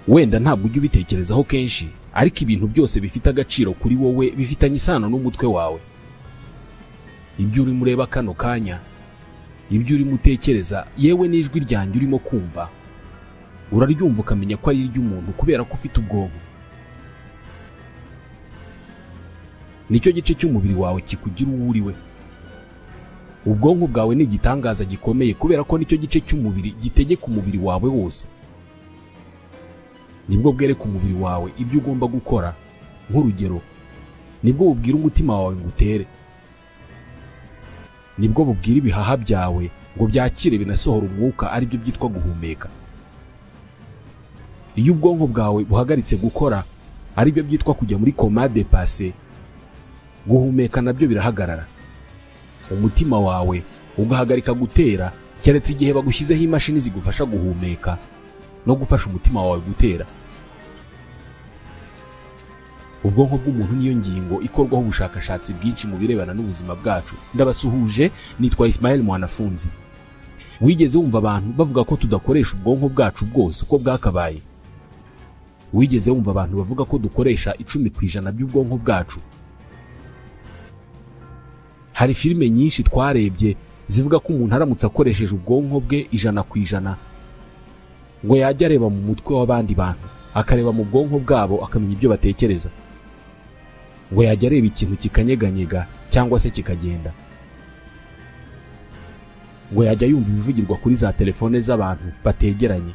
wenda ntabwo ujya ubitekerezaho kenshi, ariko ibintu byose bifite agaciro kuri wowe bifitanye isano n'umutwe wawe. Ibyo urimo ureba kano kanya, ibyo urimo utekereza, yewe n'ijwi ryanjye urimo kumva, uraryumva ukamenya ko ari iry'umuntu kubera ko ufite ubwonko. Nicyo gice cy'umubiri wawe kikugira uwo uriwe. Ubwonko bwawe ni igitangaza gikomeye kubera ko nicyo gice cy'umubiri gitegeka umubiri wawe wose. Nibwo bwereka umubiri wawe ibyo ugomba gukora. Nk'urugero, nibwo bubwira umutima wawe ngo utere, nibwo bubwira ibihaha byawe ngo byakire binasohora umwuka, ari byo byitwa guhumeka. Iyo ubwonko bwawe buhagaritse gukora, ari byo byitwa kujya muri coma dépassé, guhumeka nabyo birahagarara. Umutima wawe ugahagarika gutera keretse igihe bagushyizeho imashini zigufasha guhumeka no gufasha umutima wawe gutera. Ubwonko bw'umuntu niyo ngingo ikorwaho ubushakashatsi bwinshi mu birebana n'ubuzima bwacu. Ndabasuhuje, nitwa Ismael Mwanafunzi. Wigeze wumva abantu bavuga ko tudakoresha ubwonko bwacu bwose uko bwakabaye? Wigeze wumva abantu bavuga ko dukoresha 10% by'ubwonko bwacu? Hari filime nyinshi twarebye zivuga ko umuntu aramutse akoresheje ubwonko bwe 100%, ngo yajya areba mu mutwe w'abandi bantu, akareba mu bwonko bwabo akamenya ibyo batekereza, ngo yajya areba ikintu kikanyeganyega cyangwa se kikagenda, ngo yajya yumva ibivugirwa kuri za telefone z'abantu bategeranye,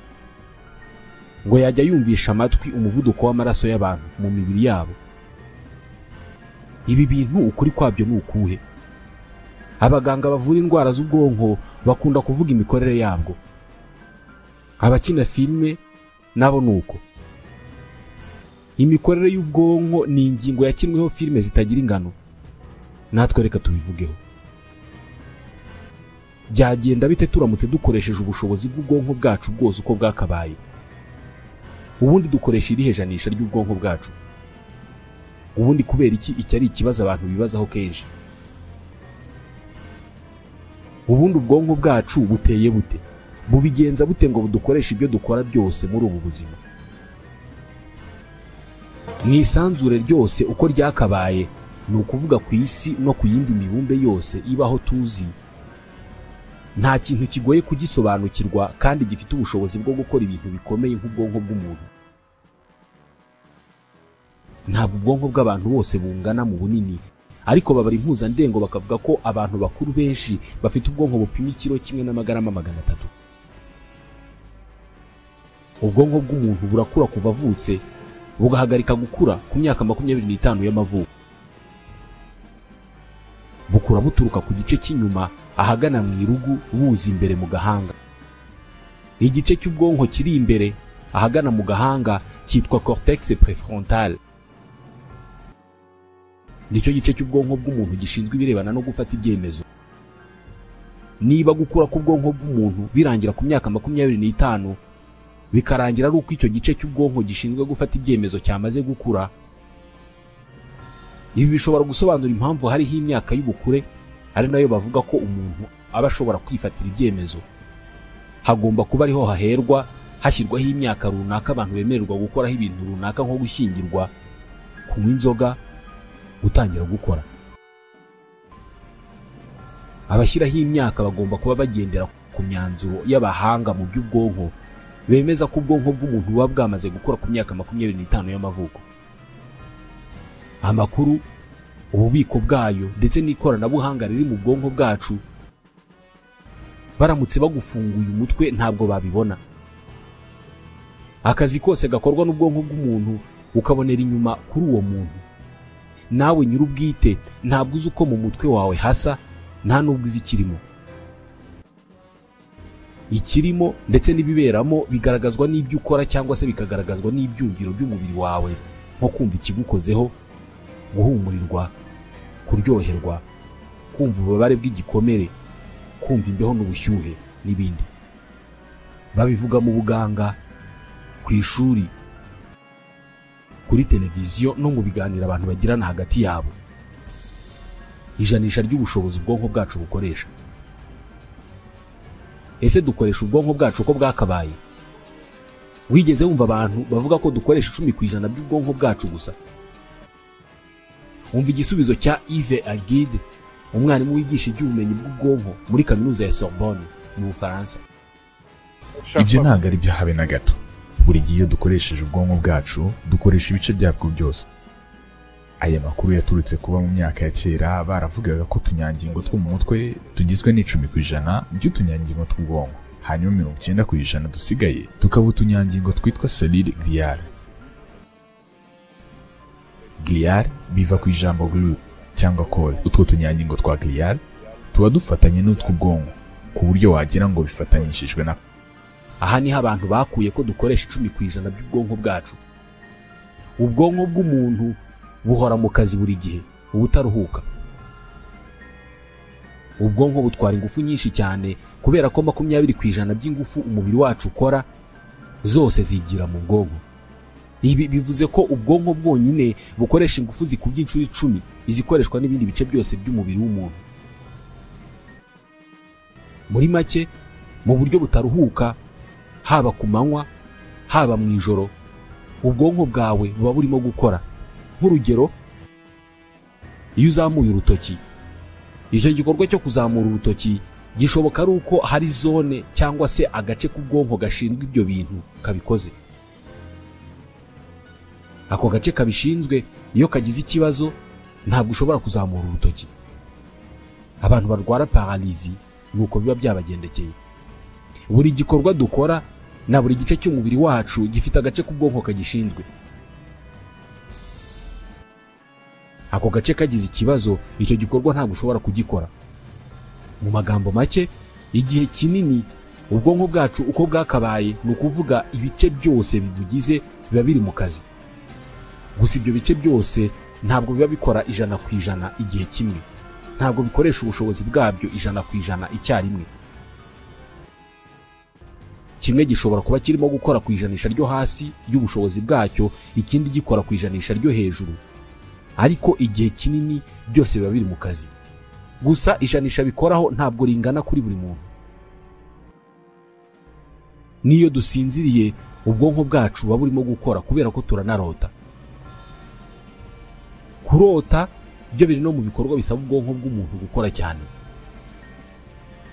ngo yajya yumvisha amatwi umuvuduko w'amaraso y'abantu mu mibiri yabo. Ibi bintu ukuri kwabyo ni ukuhe? Abaganga bavura indwara z'ubwonko bakunda kuvuga imikorere yabwo. Abakina filime nabo nuko. Imikorere y'ubwonko ni ingingo yakinweho filime zitagira ingano. Natwe reka tubivugeho. Byagenda bite turamutse dukoresheje ubushobozi bw'ubwonko bwacu bwose uko bwakabaye? Ubundi dukoresha irihe janisha ry'ubwonko bwacu? Ubundi kubera iki ari ikibazo abantu bibazaho kenshi? Ubundi ubwonko bwacu buteye bute? Bubigenza bute ngo budukoreshe ibyo dukora byose muri ubu buzima? Mwisanzure ryose uko ryakabaye, ni ukuvuga ku isi no ku yindi mibumbe yose ibaho tuzi, nta kintu kigoye kugisobanukirwa kandi gifite ubushobozi bwo gukora ibintu bikomeye nk'ubwonko bw'umuntu. Ntabwo ubwonko bw'abantu bose bungana mu bunini, ariko babara impuzandengo bakavuga ko abantu bakuru benshi bafite ubwonko bupima ikiro kimwe n'amagarama 300. Ubwonko bw'umuntu burakura kuva avutse, bugahagarika gukura ku myaka 25 y'amavuko. Bukura buturuka ku gice cy'inyuma ahagana mu irugu buza imbere mu gahanga. Igice cy'ubwonko kiri imbere ahagana mu gahanga cyitwa cortex préfrontal. Nicyo gice cy'ubwonko bw'umuntu gishinzwe ibirebana no gufata ibyemezo. Niba gukura k'ubwonko bw'umuntu birangira ku myaka 25, bikarangira ari uko icyo gice cy'ubwonko gishinzwe gufata ibyemezo cyamaze gukura, ibi bishobora gusobanura impamvu hariho imyaka y'ubukure, ari nayo bavuga ko umuntu aba ashobora kwifatira ibyemezo. Hagomba kuba ariho haherwa hashyirwaho imyaka runaka abantu bemererwa gukoraho ibintu runaka nko gushyingirwa, kunywa inzoga, gutangira gukora. Abashyiraho imyaka bagomba kuba bagendera ku myanzuro y'abahanga mu by'ubwonko bemeza ko ubwonko bw'umuntu buba bwamaze gukora ku myaka 25 y'amavuko. Amakuru, ububiko bwayo ndetse n'ikoranabuhanga riri mu bwonko bwacu, baramutse bagufunguye umutwe ntabwo babibona. Akazi kose gakorwa n'ubwonko bw'umuntu ukabonera inyuma kuri uwo muntu. Nawe nyir'ubwite ntabwo uzi uko mu mutwe wawe hasa, nta nubwo uzi ikirimo. Ikirimo ndetse n'ibiberamo bigaragazwa n'ibyo ukora cyangwa se bikagaragazwa n'ibyumviro by'umubiri wawe, nko kumva ikigukozeho, guhumurirwa, kuryoherwa, kumva ububabare bw'igikomere, kumva imbeho n'ubushyuhe n'ibindi. Babivuga mu buganga, ku ishuri, kuri televiziyo no mu biganiro abantu bagirana hagati yabo. Ijanisha ry'ubushobozi ubwonko bwacu bukoresha. Ese dukoresha ubwonko bwacu uko bwakabaye? wigeze wumva abantu bavuga ko dukoresha 10% by'ubwonko bwacu gusa? Umva igisubizo cya Yves Agide, umwarimu wigisha iby'ubumenyi bw'ubwonko muri kaminuza ya Sorbonne mu Bufaransa. Ibyo ntabwo ari byo habe na gato. Buri gihe iyo dukoresheje ubwonko bwacu dukoresha ibice byabwo byose. Aya makuru yaturutse kuba mu myaka ya kera baravugaga ko tunyangingo two mu mutwe tugizwe n'10% by'utunyangingo tw'ubwonko, hanyuma 90% dusigaye tukaba utunyangingo twitwa cellules gliales. Glial biva ku ijambo glue cyangwa col. Utwo tunyangingo twa glial tuba dufatanye n'utw'ubwonko ku buryo wagira ngo bifatanyishijwe na. Aha niho abantu bakuye ko dukoresha 10% by'ubwonko bwacu. Ubwonko bw'umuntu buhora mu kazi buri gihe, ubutaruhuka. Ubwonko butwara ingufu nyinshi cyane kubera ko 20% by'ingufu umubiri wacu ukora zose zigira mu bwonko. Ibi bivuze ko ubwonko bwonyine bukoresha ingufu zikubye inshuro 10 izikoreshwa n'ibindi bice byose by'umubiri w'umuntu. Muri make, mu buryo butaruhuka, haba ku manywa haba mu ijoro, ubwonko bwawe buba burimo gukora. Nk'urugero, iyo uzamuye urutoki, icyo gikorwa cyo kuzamura urutoki gishoboka ari uko hari zone cyangwa se agace k'ubwonko gashinzwe ibyo bintu kabikoze. Ako gace kabishinzwe iyo kagize ikibazo ntabwo ushobora kuzamura urutoki. Abantu barwara paralysie nuko biba byabagendekeye. Buri gikorwa dukora na buri gice cy'umubiri wacu gifite agace k'ubwonko kagishinzwe. Ako gace kagize ikibazo, icyo gikorwa ntabwo ushobora kugikora. Mu magambo make, igihe kinini ubwonko bwacu uko bwakabaye ni ukuvuga ibice byose bibugize biba biri mu kazi. Gusa ibyo bice byose ntabwo biba bikora 100% igihe kimwe. Ntabwo bikoresha ubushobozi bwabyo 100% icyarimwe. Kimwe gishobora kuba kirimo gukora ku ijanisha ryo hasi y'ubushobozi bwacyo, ikindi gikora ku ijanisha ryo hejuru. Ariko igihe kinini byose biba biri mu kazi. Gusa ijanisha bikoraho ntabwo ringana kuri buri muntu. Niyo dusinziriye ubwonko bwacu buba burimo gukora kubera ko turanarota. Kurota byo biri no mu bikorwa bisaba ubwonko bw'umuntu gukora cyane.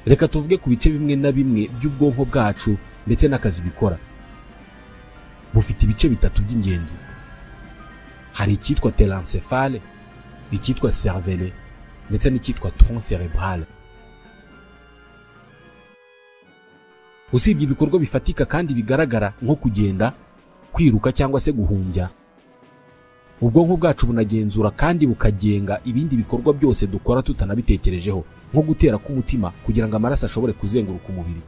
Reka tuvuge ku bice bimwe na bimwe by'ubwonko bwacu ndetse n'akazi bikora. Bufite ibice bitatu by'ingenzi. Hari icyitwa telencephale, icyitwa cervelle ndetse n'icyitwa tronc cérébral. Usibye ibikorwa bifatika kandi bigaragara nko kugenda, kwiruka cyangwa se guhumbya, ubwonko bwacu bunagenzura kandi bukagenga ibindi bikorwa byose dukora tutanabitekerejeho, nko gutera k'umutima kugira ngo amaraso ashobore kuzenguruka umubiri.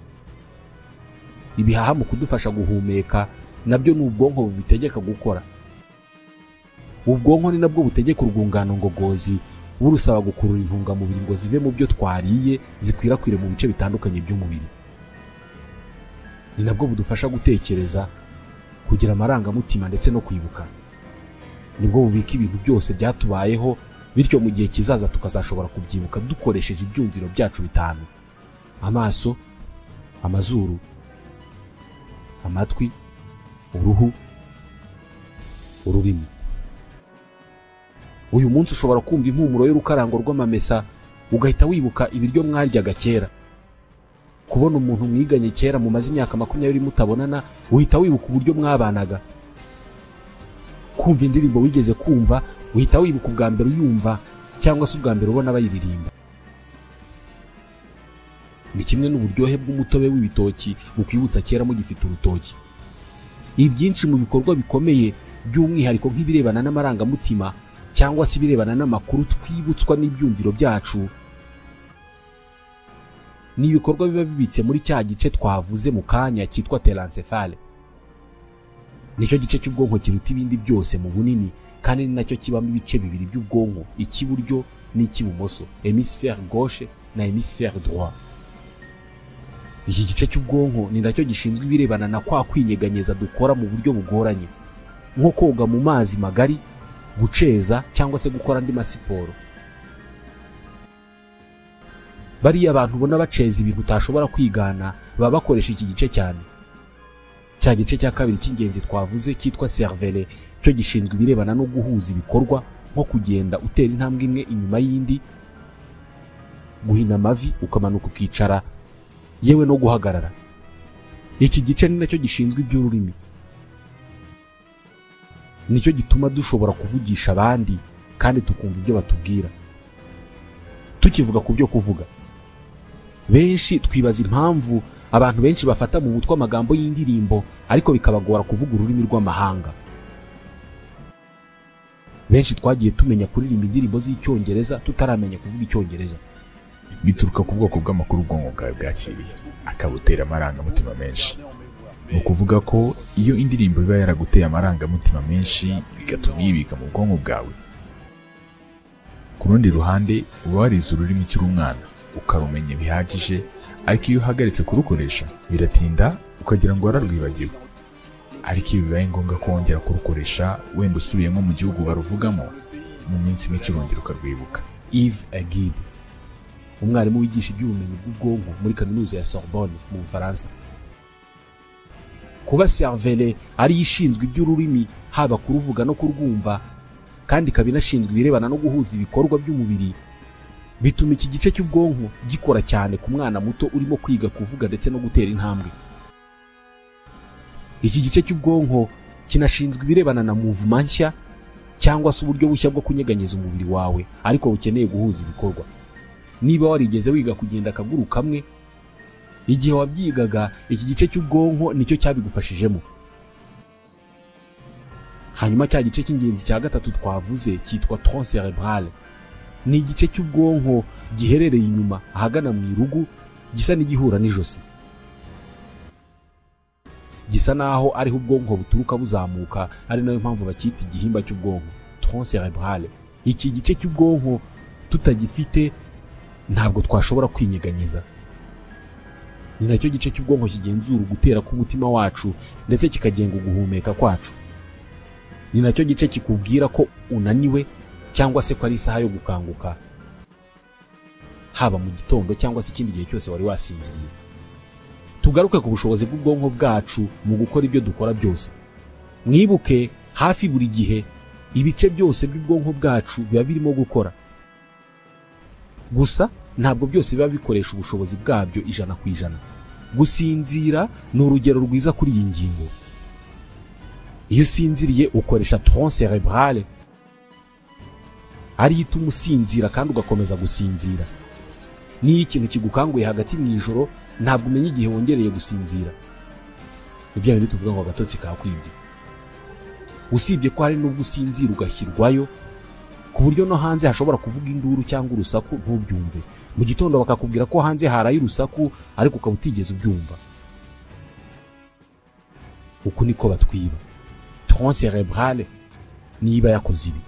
Ibihaha mu kudufasha guhumeka nabyo ni ubwonko bubitegeka gukora. Ubwonko ni nabwo butegeka urwungano ngogozi burusaba gukurura intungamubiri ngo zive mu byo twariye zikwirakwire mu bice bitandukanye by'umubiri. Ni nabwo budufasha gutekereza, kugira amarangamutima ndetse no kwibuka. Nibwo bubika ibintu byose byatubayeho, bityo mu gihe kizaza tukazashobora kubyibuka dukoresheje ibyumviro byacu bitanu: amaso, amazuru, amatwi, uruhu, ururimi. Uyu munsi ushobora kumva impumuro y'urukarango rw'amamesa ugahita wibuka ibiryo mwaryaga kera. Kubona umuntu mwiganye kera mu mazi imyaka 20 mutabonana uhita wibuka uburyo mwabanaga. Kumva indirimbo wigeze kumva uhita wibuka ubwa mbere uyumva cyangwa se ubwa mbere ubona bayiririmba. Ni kimwe n'uburyohe bw'umutobe w'ibitoki bukwibutsa kera mu gifite urutoki. Ibyinshi mu bikorwa bikomeye by'umwihariko nk'ibirebana n'amarangamutima cyangwa se ibirebana n'amakuru twibutswa n'ibyumviro byacu, ni ibikorwa biba bibitse muri cya gice twavuze mu kanya cyitwa telencephale. Nicyo gice cy'ubwonko kiruta ibindi byose mu bunini kandi ni nacyo kibamo ibice bibiri by'ubwonko, icy'iburyo n'icy'ibumoso, hémisphère gauche na hémisphère droit. Iki gice cy'ubwonko ni nacyo gishinzwe ibirebana na kwa kwinyeganyeza dukora mu buryo bugoranye, nko koga mu mazi magari, guceza cyangwa se gukora andi masiporo. Bariya abantu ubona baceza ibintu utashobora kwigana baba bakoresha iki gice cyane. Cya gice cya kabiri cy'ingenzi twavuze cyitwa cervelle cyo gishinzwe ibirebana no guhuza ibikorwa nko kugenda utera intambwe imwe inyuma y'indi, guhina amavi ukamanuka ukicara, yewe no guhagarara. Iki gice ni nacyo gishinzwe iby'ururimi, nicyo gituma dushobora kuvugisha abandi kandi tukumva ibyo batubwira. Tukivuga ku byo kuvuga, benshi twibaza impamvu abantu benshi bafata mu mutwe amagambo y'indirimbo ariko bikabagora kuvuga ururimi rw'amahanga. Benshi twagiye tumenya kuririmba indirimbo z'icyongereza tutaramenya kuvuga icyongereza. Bituruka ku bwoko bw'amakuru ubwonko bwawe bwakiriye akabutera amarangamutima menshi. Ni ukuvuga ko iyo indirimbo iba yaraguteye amarangamutima menshi bigatuma uyibika mu bwonko bwawe. Ku rundi ruhande uba warize ururimi ukiri umwana ukarumenya bihagije, ariko iyo uhagaritse kurukoresha biratinda ukagira ngo wararwibagiwe. Ariko iyo bibaye ngombwa ko wongera kurukoresha, wenda usubiye nko mu gihugu baruvugamo, mu minsi mike urongera ukarwibuka. Yves Agide, umwarimu wigisha iby'ubumenyi bw'ubwonko muri kaminuza ya Sorbonne mu Bufaransa. Kuba cervelle ari ishinzwe iby'ururimi, haba kuruvuga no kurwumva, kandi ikaba inashinzwe ibirebana no guhuza ibikorwa by'umubiri, bituma iki gice cy'ubwonko gikora cyane ku mwana muto urimo kwiga kuvuga ndetse no gutera intambwe. Iki gice cy'ubwonko kinashinzwe ibirebana na movement nshya cyangwa se uburyo bushya bwo kunyeganyeza umubiri wawe ariko bukeneye guhuza ibikorwa. Niba warigeze wiga kugenda akaguru kamwe, igihe wabyigaga iki gice cy'ubwonko nicyo cyabigufashijemo. Hanyuma cya gice cy'ingenzi cya gatatu twavuze cyitwa tronc cerebral. Ni igice cy'ubwonko giherereye inyuma ahagana mu irugu, gisa n'igihura n'ijosi. Gisa naho ariho ubwonko buturuka buzamuka, ari nayo mpamvu bacyita igihimba cy'ubwonko, tronc cerebral. Iki gice cy'ubwonko tutagifite ntabwo twashobora kwinyeganyeza. Ni nacyo gice cy'ubwonko kigenzura ugutera k'umutima wacu ndetse kikagenga uguhumeka kwacu. Ni nacyo gice kikubwira ko unaniwe cyangwa se ko ari isaha yo gukanguka, haba mu gitondo cyangwa se ikindi gihe cyose wari wasinziriye. Tugaruke ku bushobozi bw'ubwonko bwacu mu gukora ibyo dukora byose. Mwibuke, hafi buri gihe ibice byose by'ubwonko bwacu biba birimo gukora. Gusa ntabwo byose biba bikoresha ubushobozi bwabyo 100%. Gusinzira ni urugero rwiza kuri iyi ngingo. Iyo usinziriye ukoresha tronc cerebral, ari ituma usinzira kandi ugakomeza gusinzira. Niyo ikintu kigukanguye hagati mu ijoro, ntabwo umenya igihe wongereye gusinzira. Ibyo bintu tuvuga ngo agatotsi kakwibye. Usibye ko hari n'ubwo usinzira ugashyirwayo ku buryo no hanze hashobora kuvuga induru cyangwa urusaku ntubyumve. Mu gitondo bakakubwira ko hanze haraye urusaku ariko ukaba utigeze ubyumva. Uku niko batwiba. Tronc cerebral niba yakoze ibi.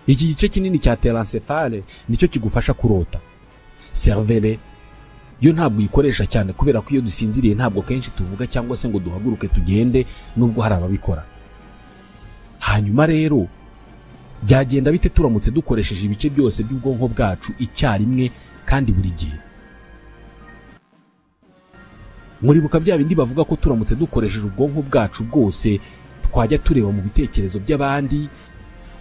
Iki gice kinini cya telencephale nicyo kigufasha kurota. Cervelle yo ntabwo uyikoresha cyane kubera ko iyo dusinziriye ntabwo kenshi tuvuga cyangwa se ngo duhaguruke tugende, nubwo hari ababikora. Hanyuma rero byagenda bite turamutse dukoresheje ibice byose by'ubwonko bwacu icyarimwe kandi buri gihe? Muribuka bya bindi bavuga ko turamutse dukoresheje ubwonko bwacu bwose twajya tureba mu bitekerezo by'abandi,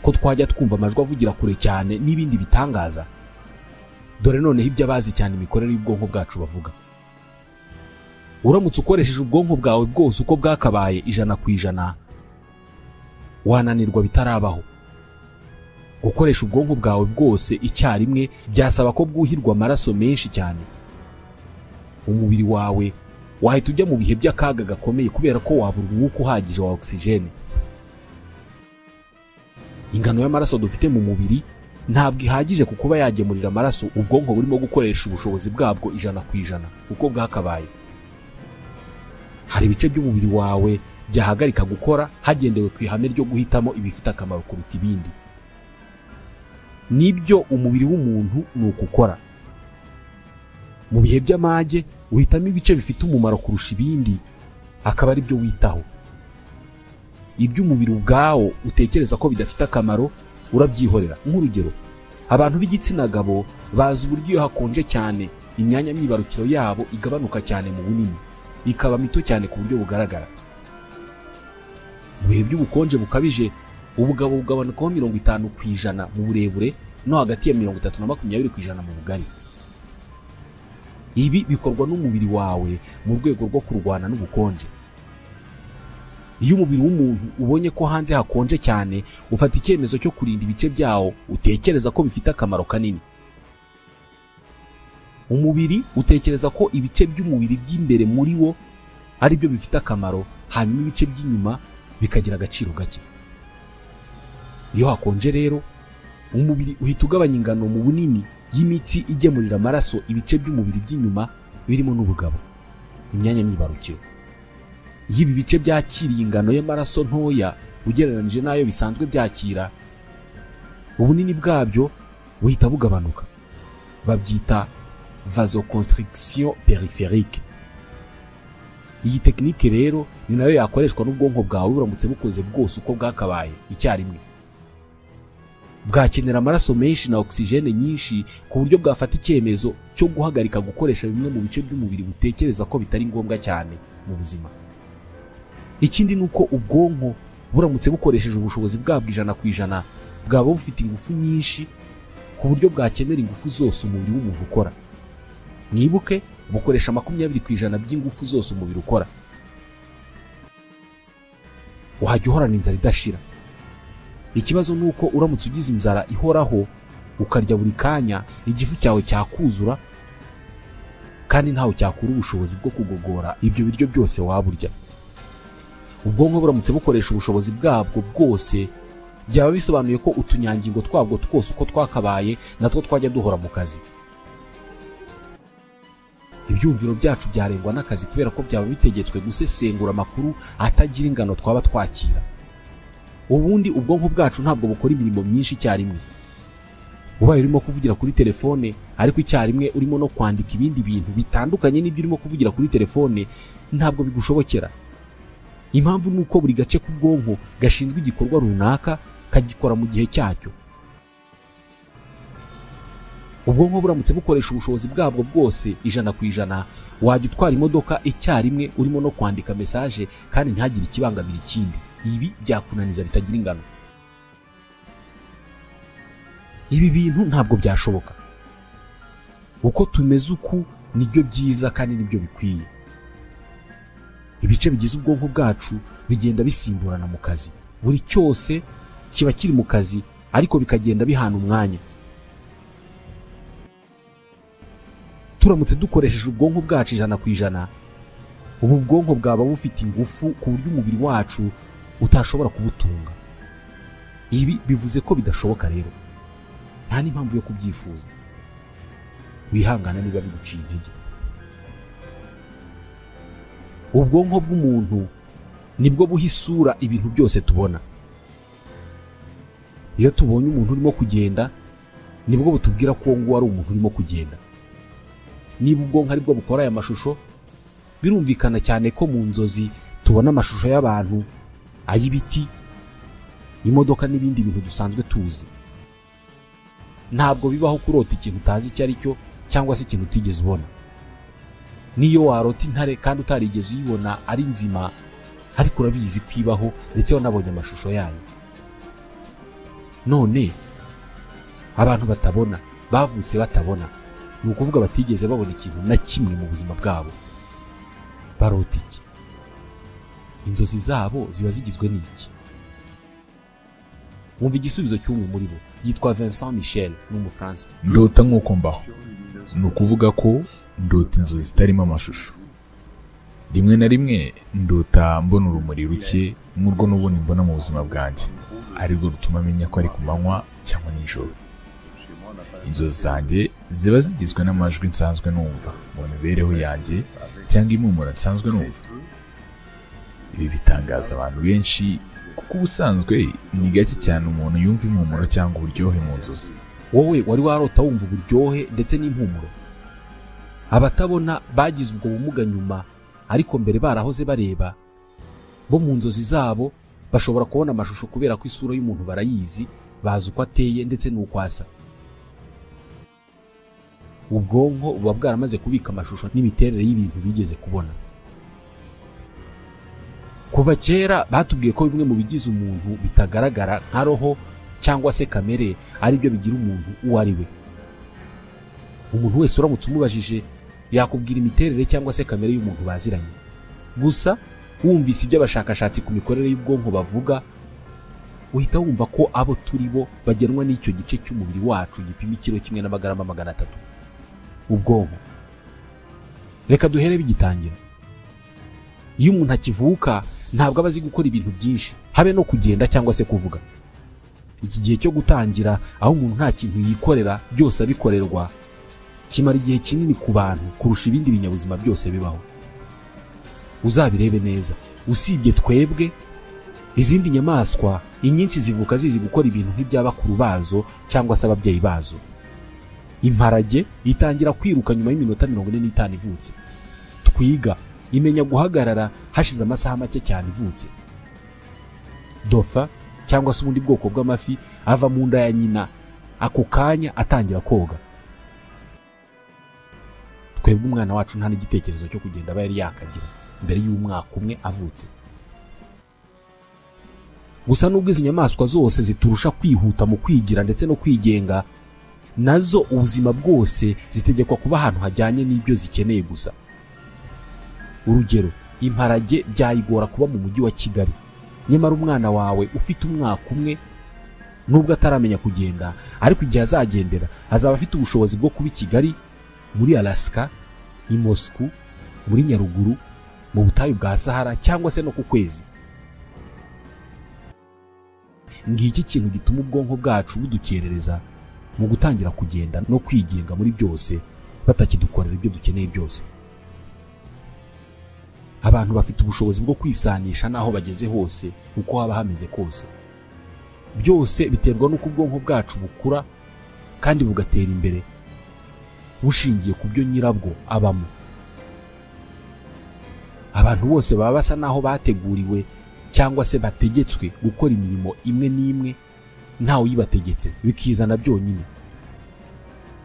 ko twajya twumva amajwi avugira kure cyane n'ibindi bitangaza. Dore noneho ibyo abazi cyane imikorere y'ubwonko bwacu bavuga. Uramutse ukoresheje ubwonko bwawe bwose uko bwakabaye 100%, wananirwa bitarabaho. Gukoresha ubwonko bwawe bwose icyarimwe byasaba ko bwuhirwa amaraso menshi cyane. Umubiri wawe wahita ujya mu bihe by'akaga gakomeye kubera ko wabura umwuka uhagije wa oxygene. Ingano y'amaraso dufite mu mubiri ntabwo ihagije ku kuba yagemurira amaraso ubwonko burimo gukoresha ubushobozi bwabwo 100% uko bwakabaye. Hari ibice by'umubiri wawe byahagarika gukora hagendewe ku ihame ryo guhitamo ibifite akamaro kuruta ibindi. Nibyo umubiri w'umuntu ni ukukora. Mu bihe by'amage uhitamo ibice bifite umumaro kurusha ibindi, akaba ari byo witaho. Ibyo umubiri ubwawo utekereza ko bidafite akamaro urabyihorera. Nk'urugero, abantu b'igitsina gabo bazi uburyo iyo hakonje cyane imyanya myibarukiro yabo igabanuka cyane mu bunini. ikaba mito cyane ku buryo bugaragara. Mu bihe by'ubukonje bukabije ubugabo bugabanukaho 50% mu burebure no hagati ya 30 na 20% mu bugari. Ibi bikorwa n'umubiri wawe mu rwego rwo kurwana n'ubukonje. Iyo umubiri w'umuntu ubonye ko hanze hakonje cyane, ufata icyemezo cyo kurinda ibice byawo utekereza ko bifite akamaro kanini. Umubiri utekereza ko ibice by'umubiri by'imbere muri wo ari byo bifite akamaro, hanyuma ibice by'inyuma bikagira agaciro gake. Iyo hakonje rero, umubiri uhita ugabanya ingano mu bunini y'imitsi igemurira amaraso ibice by'umubiri by'inyuma birimo n'ubugabo, imyanya myibarukiro. Iyo ibi bice byakiriye ingano y'amaraso ntoya ugereranije n'ayo bisanzwe byakira, ubunini bwabyo buhita bugabanuka. Babyita vasoconstriction périphérique. Iyi tekinike rero ni nayo yakoreshwa n'ubwonko bwawe buramutse bukoze bwose uko bwakabaye icyarimwe. Bwakenera amaraso menshi na oxygene nyinshi ku buryo bwafata icyemezo cyo guhagarika gukoresha bimwe mu bice by'umubiri butekereza ko bitari ngombwa cyane mu buzima. Ikindi nuko ubwonko buramutse bukoresheje ubushobozi bwabwo 100%, bwaba bufite ingufu nyinshi ku buryo bwakenera ingufu zose umubiri w'umuntu ukora. Mwibuke bukoresha 20% by'ingufu zose umubiri ukora. Wajya uhorana inzara idashira. Ikibazo nuko uramutse ugize inzara ihoraho ukarya buri kanya, igifu cyawe cyakuzura kandi ntawe cyakura ubushobozi bwo kugogora ibyo biryo byose waburya. Ubwonko buramutse bukoresha ubushobozi bwabwo bwose, byaba bisobanuye ko utunyangingo twabwo twose uko twakabaye natwo twajya duhora mu kazi. Ibyumviro byacu byarengwa n'akazi kubera ko byaba bitegetswe gusesengura amakuru atagira ingano twaba twakira. Ubundi ubwonko bwacu ntabwo bukora imirimo myinshi icyarimwe. Ubaye urimo kuvugira kuri telefone ariko icyarimwe urimo no kwandika ibindi bintu bitandukanye n'ibyo urimo kuvugira kuri telefone, ntabwo bigushobokera. Impamvu nuko buri gace k'ubwonko gashinzwe igikorwa runaka kagikora mu gihe cyacyo. Ubwonko buramutse bukoresha ubushobozi bwabwo bwose 100%, wajya utwara imodoka icyarimwe urimo no kwandika message kandi ntagire ikibangamira ikindi. Ibi byakunaniza bitagira ingano. Ibi bintu ntabwo byashoboka. Uko tumeze uku nibyo byiza kandi nibyo bikwiye. Ibice bigize ubwonko bwacu bigenda bisimburana mu kazi. Buri cyose kiba kiri mu kazi ariko bikagenda bihana umwanya. Turamutse dukoresheje ubwonko bwacu 100%, ubu bwonko bwaba bufite ingufu ku buryo umubiri wacu utashobora kubutunga. Ibi bivuze ko bidashoboka rero. Nta n'impamvu yo kubyifuza. Wihangana niba biguciye intege. Ubwonko bw'umuntu nibwo buha isura ibintu byose tubona. Iyo tubonye umuntu urimo kugenda, nibwo butubwira ko ngo ari umuntu urimo kugenda. Niba ubwonko aribwo bukora aya mashusho, birumvikana cyane ko mu nzozi tubona amashusho y'abantu, ay'ibiti, imodoka n'ibindi bintu dusanzwe tuzi. Ntabwo bibaho kurota ikintu utazi icyo ari cyo cyangwa se ikintu utigeze ubona. Niyo warota intare kandi utarigeze uyibona ari nzima, ariko urabizi kwibaho ndetse wanabonye amashusho yayo. None abantu batabona, bavutse batabona, ni ukuvuga batigeze babona ikintu na kimwe mu buzima bwabo. Barota iki? Inzozi zabo ziba zigizwe n'iki? Wumva igisubizo cy'umwe muri bo, yitwa Vincent Michel, n'Umufaransa. Ndota nk'uko mbaho. Ni ukuvuga ko ndota inzozi zitarimo amashusho. Rimwe na rimwe ndota mbona urumuri ruke nk'urwo n'ubundi mbona mu buzima bwanjye, arirwo rutuma menya ko ari ku manywa cyangwa nijoro. Inzozi zanjye ziba zigizwe n'amajwi nsanzwe numva mu mibereho yanjye cyangwa impumuro nsanzwe numva. Ibi bitangaza abantu benshi kuko ubusanzwe ni gake cyane umuntu yumva impumuro cyangwa uburyohe mu nzozi. Wowe wari warota wumva uburyohe ndetse n'impumuro? Abatabona bagize ubwo bumuga nyuma, ariko mbere barahoze bareba. Bo mu nzozi zabo bashobora kubona amashusho kubera ko isura y'umuntu barayizi, bazi uko ateye ndetse n'uko asa. Ubwonko buba bwaramaze kubika amashusho n'imiterere y'ibintu bigeze kubona. Kuva kera batubwiye ko bimwe mu bigize umuntu bitagaragara nka roho cyangwa se kamere ari byo bigira umuntu uwo ari we. Umuntu wese uramutse umubajije yakubwira imiterere cyangwa se kamere y'umuntu baziranye. Gusa wumvise ibyo abashakashatsi ku mikorere y'ubwonko bavuga, uhita wumva ko abo turi bo bagenwa n'icyo gice cy'umubiri wacu gipima ikiro kimwe n'amagarama 300. Ubwonko. Reka duhere bigitangira. Iyo umuntu akivuka ntabwo aba azi gukora ibintu byinshi, habe no kugenda cyangwa se kuvuga. Iki gihe cyo gutangira aho umuntu nta kintu yikorera, byose abikorerwa, kimara igihe kinini ku bantu kurusha ibindi binyabuzima byose bibaho. Uzabirebe neza, usibye twebwe, izindi nyamaswa inyinshi zivuka zizi gukora ibintu nk'iby'abakuru bazo cyangwa se ababyeyi bazo. Imparage itangira kwiruka nyuma y'iminota 45 ivutse. Twiga imenya guhagarara hashize amasaha make cyane ivutse. Dofa cyangwa se ubundi bwoko bw'amafi ava mu nda ya nyina ako kanya atangira koga. Twebwe umwana wacu nta n'igitekerezo cyo kugenda aba yari yakagira mbere y'umwaka umwe avutse. Gusa nubwo izi nyamaswa zose ziturusha kwihuta mu kwigira ndetse no kwigenga, nazo ubuzima bwose zitegekwa kuba ahantu hajyanye n'ibyo zikeneye gusa. Urugero, imparage byayigora kuba mu mujyi wa Kigali, nyamara umwana wawe ufite umwaka umwe nubwo ataramenya kugenda, ariko igihe azagendera azaba afite ubushobozi bwo kuba i Kigali, muri Alaska, i Moscow, muri Nyaruguru, mu butayu bwa Sahara cyangwa se no ku kwezi. Ngiki kintu gituma ubwonko bwacu budukerereza mu gutangira kugenda no kwigenga muri byose, batakidukorera ibyo dukeneye byose. Abantu bafite ubushobozi bwo kwisanisha naho bageze hose uko haba hameze kose. Byose biterwa n'uko ubwonko bwacu bukura kandi bugatera imbere bushingiye ku byo nyirabwo abamo. Abantu bose baba basa naho bateguriwe cyangwa se bategetswe gukora imirimo imwe n'imwe ntawe uyibategetse, bikizana byonyine.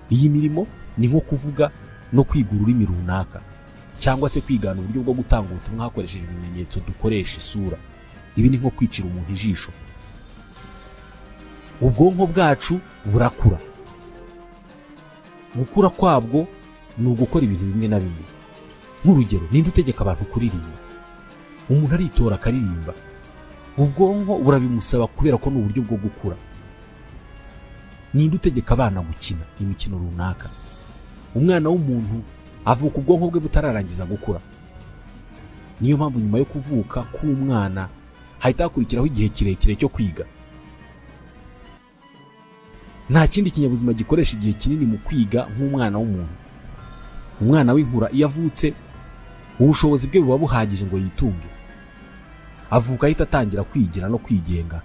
Iyi mirimo ni nko kuvuga no kwiga ururimi runaka, cyangwa se kwigana uburyo bwo gutanga ubutumwa hakoresheje ibimenyetso dukoresha isura. Ibi ni nko kwicira umuntu ijisho. Ubwonko bwacu burakura. Gukura kwabwo ni ugukora ibintu bimwe na bimwe. Nk'urugero, ninde utegeka abantu kuririmba? Umuntu aritora akaririmba. Ubwonko burabimusaba kubera ko ni uburyo bwo gukura. Ninde utegeka abana gukina imikino runaka? Umwana w'umuntu avuka ubwonko bwe butararangiza gukura. Niyo mpamvu nyuma yo kuvuka k'umwana hahita hakurikiraho igihe kirekire cyo kwiga. Nta kindi kinyabuzima gikoresha igihe kinini mu kwiga nk'umwana w'umuntu. Umwana w'inkura iyo avutse, ubushobozi bwe buba buhagije ngo yitunge. Avuka ahita atangira kwigira no kwigenga,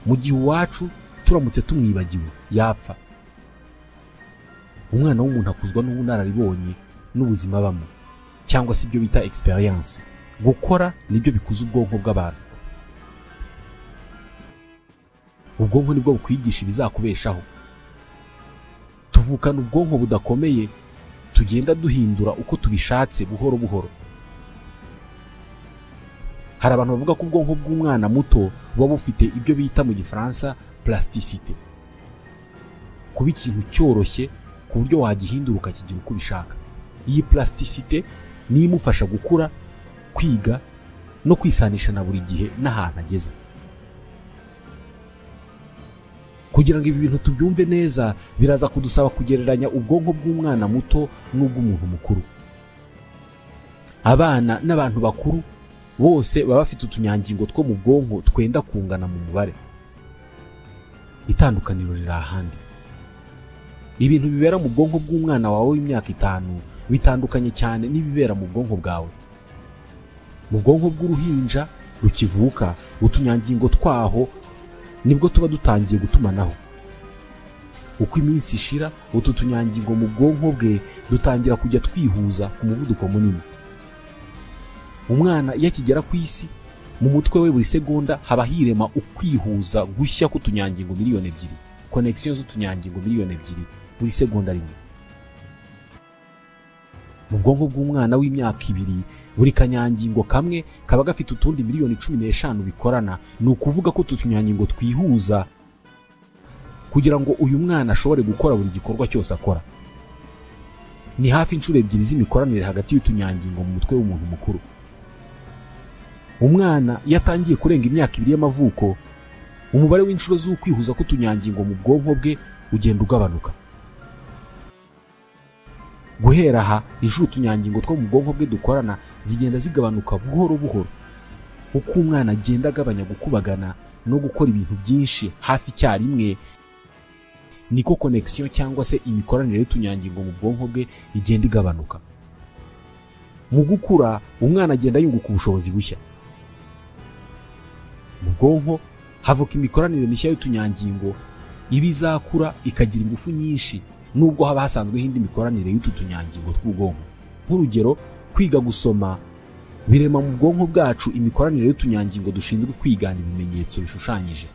mu gihe uwacu turamutse tumwibagiwe yapfa. Umwana w'umuntu akuzwa n'ubunararibonye n'ubuzima abamo, cyangwa se ibyo bita experience. Gukora nibyo bikuza ubwonko bw'abantu. Ubwonko nibwo bukwigisha ibizakubeshaho. Tuvukana ubwonko budakomeye, tugenda duhindura uko tubishatse buhoro buhoro. Hari abantu bavuga ko ubwonko bw'umwana muto buba bufite ibyo bita mu Gifaransa plasticité. Kuba ikintu cyoroshye ku buryo wagihindura ukakigira uko ubishaka. Iyi plasticité ni imufasha gukura, kwiga no kwisanisha na buri gihe n'ahantu ageze. Kugira ngo ibi bintu tubyumve neza, biraza kudusaba kugereranya ubwonko bw'umwana muto n'ubw'umuntu mukuru. Abana n'abantu bakuru bose baba bafite utunyangingo two mu bwonko twenda kungana mu mubare. Itandukaniro riri ahandi. Ibintu bibera mu bwonko bw'umwana wawe w'imyaka 5 bitandukanye cyane n'ibibera mu bwonko bwawe. Mu bwonko bw'uruhinja rukivuka, utunyangingo twaho nibwo tuba dutangiye gutumanaho. Uko iminsi ishira, utu tunyangingo mu bwonko bwe dutangira kujya twihuza ku muvuduko munini. Umwana iyo akigera ku isi, mu mutwe we buri segonda haba hirema ukwihuza gushya k'utunyangingo miliyoni 2, connection z'utunyangingo miliyoni 2 buri segonda rimwe. Mu bwonko bw'umwana w'imyaka 2, buri kanyangingo kamwe kaba gafite utundi miliyoni 15 bikorana. Ni ukuvuga ko utunyangingo twihuza kugira ngo uyu mwana ashobore gukora buri gikorwa cyose akora. Ni hafi inshuro ebyiri z'imikoranire hagati y'utunyangingo mu mutwe w'umuntu mukuru. Umwana yatangiye kurenga imyaka 2 y'amavuko, umubare w'inshuro z'ukwihuza k'utunyangingo mu bwonko bwe ugenda ugabanuka. Guhera aha inshuro utunyangingo two mu bwonko bwe dukorana zigenda zigabanuka buhoro buhoro. Uko umwana agenda agabanya gukubagana no gukora ibintu byinshi hafi icyarimwe, niko connection cyangwa se imikoranire y'utunyangingo mu bwonko bwe igenda igabanuka. Mu gukura umwana agenda yunguka ubushobozi bushya. Mu bwonko havuka imikoranire mishya y'utunyangingo, ibizakura ikagira ingufu nyinshi nubwo haba hasanzwe hindi mikoranire y'utu tunyangingo tw'ubwonko. Nk'urugero, kwiga gusoma birema mu bwonko bwacu imikoranire y'utunyangingo dushinzwe kwigana ibimenyetso bishushanyije.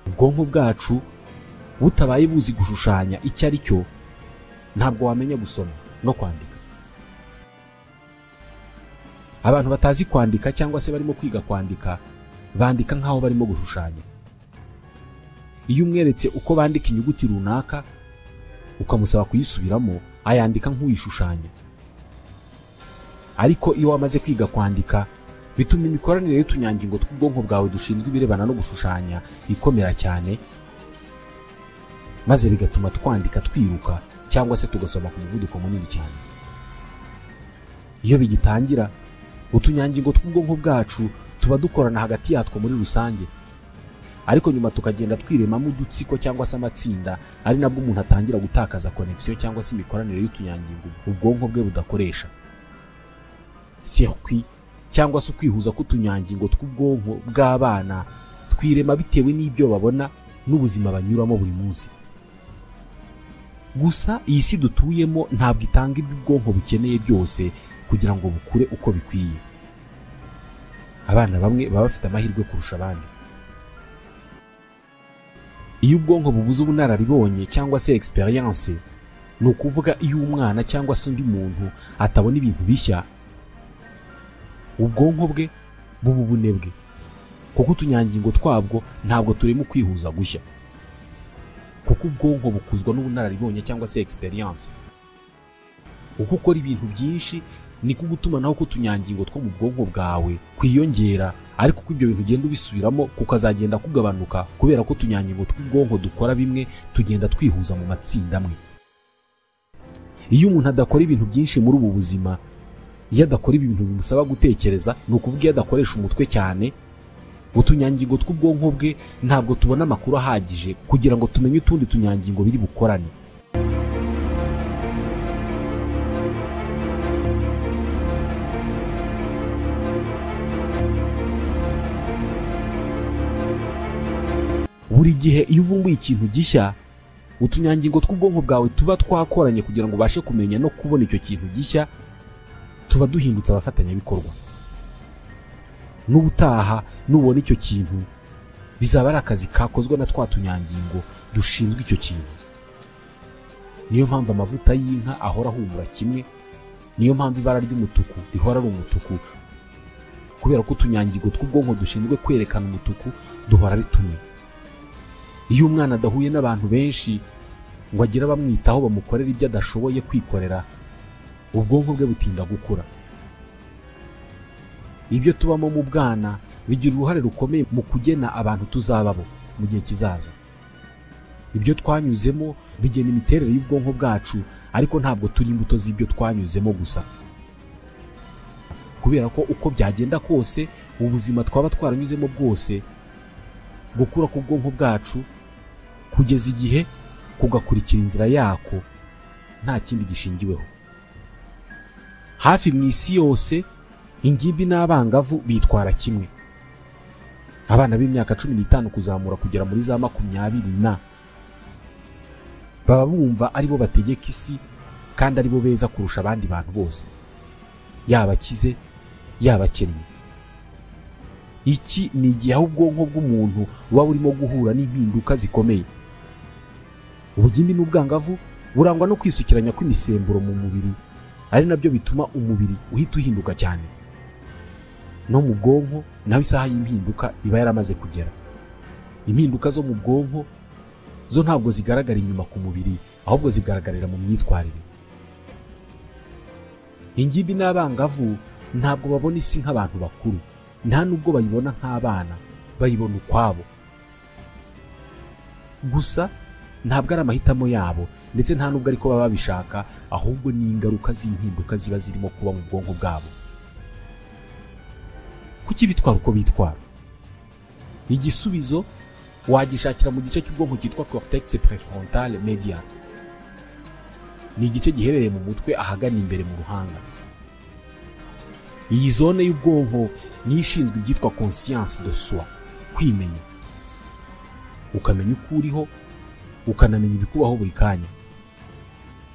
Ubwonko bwacu butabaye buzi gushushanya icyo ari cyo, ntabwo wamenya gusoma no kwandika. Abantu batazi kwandika cyangwa se barimo kwiga kwandika bandika nkaho barimo gushushanya. Iyo umweretse uko bandika inyuguti runaka ukamusaba kuyisubiramo, ayandika nk'uyishushanya. Ariko iyo wamaze kwiga kwandika bituma imikoranire y'utunyangingo tw'ubwonko bwawe dushinzwe ibirebana no gushushanya ikomera cyane, maze bigatuma twandika twiruka cyangwa se tugasoma ku muvuduko munini cyane. Iyo bigitangira utunyangingo tw'ubwonko bwacu tuba dukorana hagati yatwo muri rusange, ariko nyuma tukagenda twiremamo udutsiko cyangwa se amatsinda, ari nabwo umuntu atangira gutakaza connection cyangwa se imikoranire y'utunyangingo ubwonko bwe budakoresha. Circuit cyangwa se ukwihuza k'utunyangingo tw'ubwonko bw'abana twirema bitewe n'ibyo babona n'ubuzima banyuramo buri munsi. Gusa iyi si dutuyemo ntabwo itanga ibyo ubwonko bukeneye byose kugira ngo bukure uko bikwiye. Abana bamwe baba bafite amahirwe kurusha abandi. Iyo ubwonko bubuze ubunararibonye cyangwa se experience, ni ukuvuga iyo umwana cyangwa se undi muntu atabona ibintu bishya, ubwonko bwe buba ubunebwe, kuko utunyangingo twabwo ntabwo turimo kwihuza gushya, kuko ubwonko bukuzwa n'ubunararibonye cyangwa se experience. Uko ukora ibintu byinshi niko gutuma naho k'utunyangingo two mu bwonko bwawe kwiyongera, ariko uko ibyo bintu ugenda ubisubiramo kukazagenda kugabanuka, kubera ko utunyangingo tw'ubwonko dukora bimwe tugenda twihuza mu matsinda amwe. Iyo umuntu adakora ibintu byinshi muri ubu buzima, iyo adakora ibintu bimusaba gutekereza, ni ukuvuga iyo adakoresha umutwe cyane, utunyangingo tw'ubwonko bwe ntabwo tubona amakuru ahagije kugira ngo tumenye utundi tunyangingo biri bukorane. Buri gihe iyo uvumbuye ikintu gishya, utunyangingo tw'ubwonko bwawe tuba twakoranye kugira ngo ubashe kumenya no kubona icyo kintu gishya, tuba duhindutse abafatanyabikorwa. N'ubutaha nubona icyo kintu bizaba ari akazi kakozwe na twa tunyangingo dushinzwe icyo kintu. Niyo mpamvu amavuta y'inka ahora ahumura kimwe, niyo mpamvu ibara ry'umutuku rihora ari umutuku, kubera ko utunyangingo tw'ubwonko dushinzwe kwerekana umutuku duhora ari tumwe. Iyo umwana adahuye n'abantu benshi ngo agire abamwitaho bamukorera ibyo adashoboye kwikorera, ubwonko bwe butinda gukura. Ibyo tubamo mu bwana bigira uruhare rukomeye mu kugena abantu tuzababo mu gihe kizaza. Ibyo twanyuzemo bigena imiterere y'ubwonko bwacu, ariko ntabwo turi imbuto z'ibyo twanyuzemo gusa, kubera ko uko byagenda kose ubuzima twaba twaranyuzemo bwose, gukura k'ubwonko bwacu kugeza igihe kugakurikira inzira yako nta kindi gishingiweho. Hafi mu isi yose ingimbi n'abangavu bitwara kimwe. Abana b'imyaka 15 kuzamura kugera muri za 20 baba bumva aribo bategeka isi kandi aribo beza kurusha abandi bantu bose, yaba kize yaba kennye. Iki ni igihe ubwonko bw'umuntu buba burimo guhura n'impinduka zikomeye. Ubugimbi n'ubwangavu burangwa no kwisukiranya kw'imisemburo mu mubiri ari nabyo bituma umubiri uhita uhinduka cyane. No mu bwonko naho isaha y'impinduka iba yaramaze kugera. Impinduka zo mu bwonko zo ntabwo zigaragara inyuma ku mubiri, ahubwo zigaragarira mu myitwarire. Ingimbi n'abangavu ntabwo babona isi nk'abantu bakuru, nta nubwo bayibona nk'abana, bayibona ukwabo. Gusa ntabwo ari amahitamo yabo, ndetse nta nubwo ariko baba babishaka, ahubwo ni ingaruka z'impinduka ziba zirimo kuba mu bwonko bwabo. Kuki bitwara uko bitwara? Igisubizo wagishakira mu gice cy'ubwonko cyitwa cortex préfrontal médian. Ni igice giherereye mu mutwe ahagana imbere mu ruhanga. Iyi zone y'ubwonko ni ishinzwe ibyitwa conscience de soi, kwimenya. Ukamenya uko uriho, ukanamenya ibikubaho buri kanya.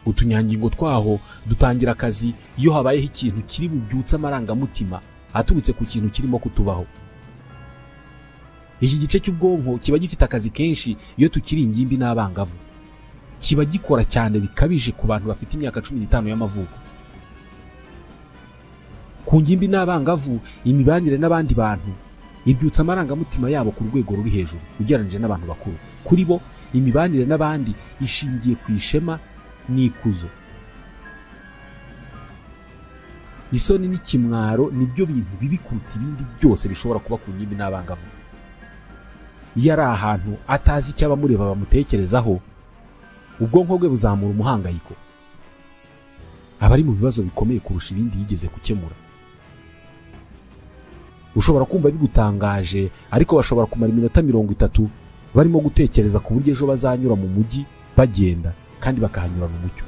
Utunyangingo twaho dutangira akazi iyo habayeho ikintu kiri bubyutse amarangamutima aturutse ku kintu kirimo kutubaho. Iki gice cy'ubwonko kiba gifite akazi kenshi iyo tukiri ingimbi n'abangavu. Kiba gikora cyane bikabije ku bantu bafite imyaka 15 y'amavuko. Ku ngimbi n'abangavu, imibanire n'abandi bantu ibyutsa amarangamutima yabo ku rwego ruri hejuru ugereranije n'abantu bakuru. Kuri bo imibanire n'abandi ishingiye ku ishema n'ikuzo. Isoni n'ikimwaro nibyo bintu bibi kuruta ibindi byose bishobora kuba ku ngimbi n'abangavu. Iyo ari ahantu atazi icyo abamureba bamutekerezaho, ubwonko bwe buzamura umuhangayiko. Aba ari mu bibazo bikomeye kurusha ibindi yigeze gukemura. Ushobora kumva bigutangaje, ariko bashobora kumara iminota 30 barimo gutekereza ku buryo ejo bazanyura mu mujyi bagenda kandi bakahanyura mu mucyo.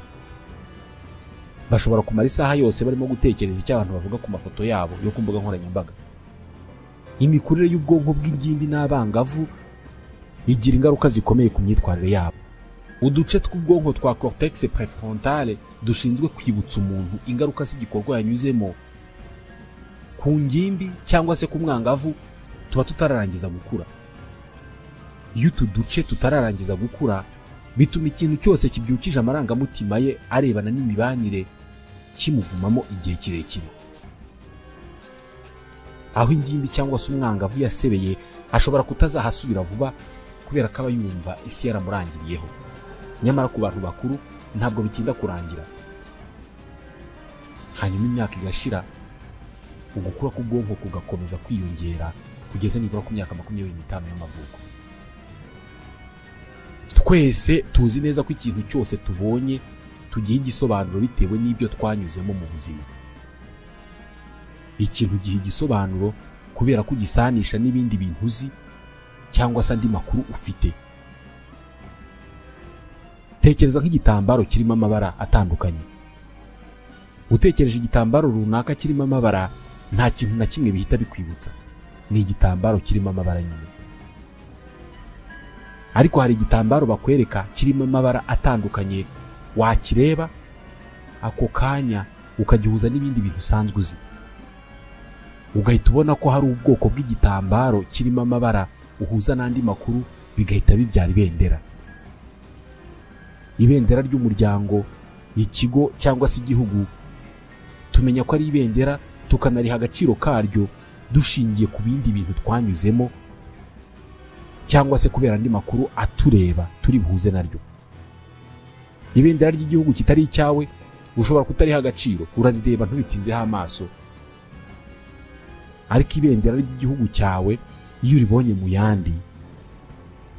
Bashobora kumara isaha yose barimo gutekereza icyo abantu bavuga ku mafoto yabo yo ku mbuga nkoranyambaga. Imikurire y'ubwonko bw'ingimbi n'abangavu igira ingaruka zikomeye ku myitwarire yabo. Uduce tw'ubwonko twa cortex préfrontal dushinzwe kwibutsa umuntu ingaruka z'igikorwa yanyuzemo, ku ngimbi cyangwa se ku mwangavu tuba tutararangiza gukura. Iyo utu duce tutararangiza gukura, bituma ikintu cyose kibyukije amarangamutima ye arebana n'imibanire kimugumamo igihe kirekire. Aho ingimbi cyangwa se umwangavu yasebeye, ashobora kutazahasubira vuba kubera ko aba yumva isi yaramurangiriyeho. Nyamara ku bantu bakuru ntabwo bitinda kurangira. Hanyuma imyaka igashira, ugukura k'ubwonko kugakomeza kwiyongera kugeza nibura ku myaka 25 y'amavuko. Twese tuzi neza ko ikintu cyose tubonye tugiye igisobanuro bitewe n'ibyo twanyuzemo mu buzima. Ikintu gihe igisobanuro kubera ko gisanisha n'ibindi bintu uzi cyangwa se andi makuru ufite. Tekereza nk'igitambaro kirimo amabara atandukanye. Utekereje igitambaro runaka kirimo amabara, nta kintu na kimwe bihita bikwibutsa. Ni igitambaro kirimo amabara nyine. Ariko hari igitambaro bakwereka kirimo amabara atandukanye, wakireba ako kanya ukagihuza n'ibindi bintu usanzwe uzi. Ugahita ubona ko hari ubwoko bw'igitambaro kirimo amabara uhuza n'andi makuru, bigahita bibyara ibendera. Ibendera ry'umuryango, ikigo cyangwa se igihugu. Tumenya ko ari ibendera, tukanariha agaciro karyo dushingiye ku bindi bintu twanyuzemo cyangwa se kubera andi makuru atureba turi buhuze naryo. Ibendera ry'igihugu kitari icyawe ushobora kutariha agaciro, urarireba ntubitinzeho amaso. Ariko ibendera ry'igihugu cyawe iyo uribonye mu yandi,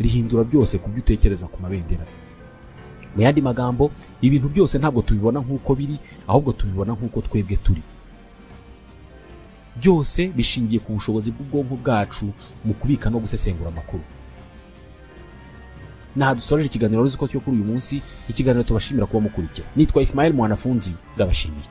rihindura byose ku byo utekereza ku mabendera. Mu yandi magambo, ibintu byose ntabwo tubibona nk'uko biri, ahubwo tubibona nk'uko twebwe turi. Byose bishingiye ku bushobozi bw'ubwonko bwacu mu kubika no gusesengura amakuru. Dusoreje ikiganiro Waruziko cyo kuri uyu munsi. Ikiganiro tubashimira kuba mukurikira. Nitwa Ismael Mwanafunzi, ndabashimiye.